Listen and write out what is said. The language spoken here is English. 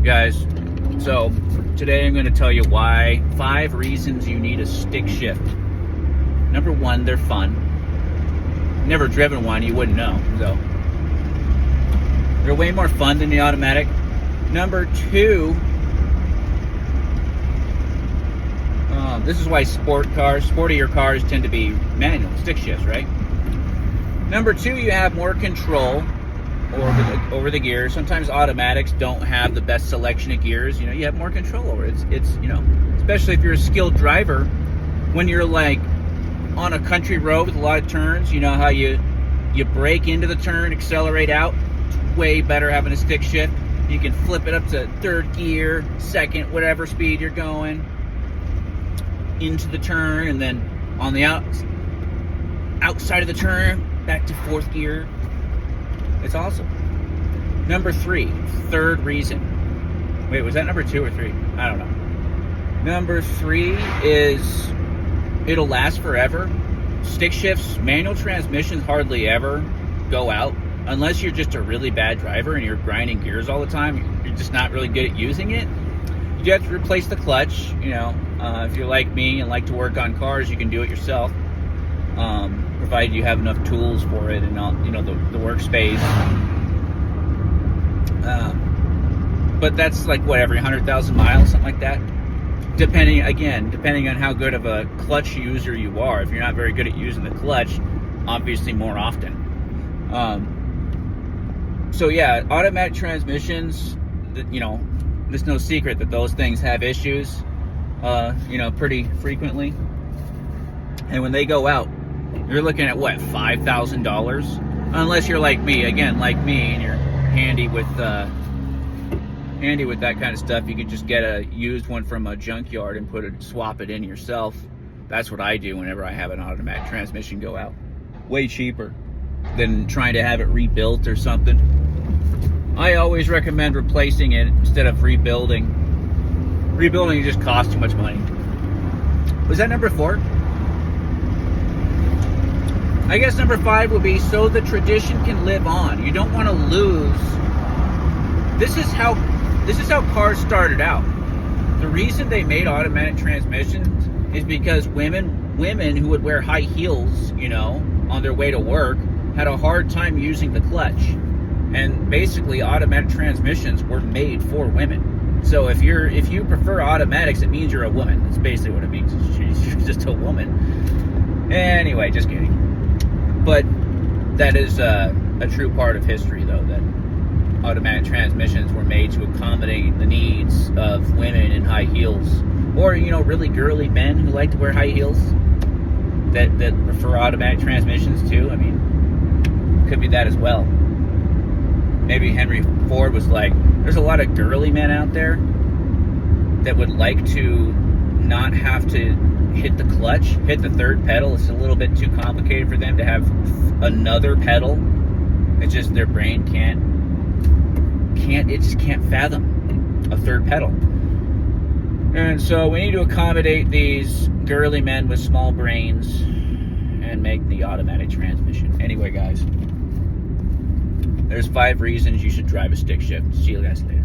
Guys, so today I'm going to tell you why 5 reasons you need a stick shift. Number 1, they're fun. Never driven one, you wouldn't know. So they're way more fun than the automatic. Number 2, this is why sportier cars tend to be manual stick shifts, right? Number 2, you have more control over the gears. Sometimes automatics don't have the best selection of gears. You have more control over it. It's especially if you're a skilled driver, when you're like on a country road with a lot of turns, you know how you brake into the turn, accelerate out. It's way better having a stick shift. You can flip it up to 3rd gear, 2nd, whatever speed you're going into the turn, and then on the outside of the turn back to 4th gear. It's awesome. Number 3, 3rd reason. Wait, was that number 2 or 3? I don't know. Number 3 is it'll last forever. Stick shifts, manual transmissions hardly ever go out unless you're just a really bad driver and you're grinding gears all the time. You're just not really good at using it. You have to replace the clutch. If you're like me and like to work on cars, you can do it yourself. Provided you have enough tools for it and all, the workspace. But that's like what, every 100,000 miles, something like that. Depending on how good of a clutch user you are. If you're not very good at using the clutch, obviously more often. So yeah, automatic transmissions, there's no secret that those things have issues, pretty frequently. And when they go out, you're looking at what, $5,000? Unless you're like me, and you're handy with that kind of stuff. You could just get a used one from a junkyard and swap it in yourself. That's what I do whenever I have an automatic transmission go out. Way cheaper than trying to have it rebuilt or something. I always recommend replacing it instead of rebuilding. Rebuilding just costs too much money. Was that number 4? I guess number 5 would be so the tradition can live on. You don't want to lose. This is how cars started out. The reason they made automatic transmissions is because women who would wear high heels, on their way to work, had a hard time using the clutch. And basically automatic transmissions were made for women. So if you prefer automatics, it means you're a woman. That's basically what it means. You're just a woman. Anyway, just kidding. But that is a true part of history, though, that automatic transmissions were made to accommodate the needs of women in high heels. Or, really girly men who like to wear high heels that prefer automatic transmissions, too. I mean, could be that as well. Maybe Henry Ford was like, there's a lot of girly men out there that would like to not have to hit the clutch, hit the 3rd pedal. It's a little bit too complicated for them to have another pedal. It's just their brain can't fathom a 3rd pedal. And so we need to accommodate these girly men with small brains and make the automatic transmission. Anyway, guys, there's 5 reasons you should drive a stick shift. See you guys later.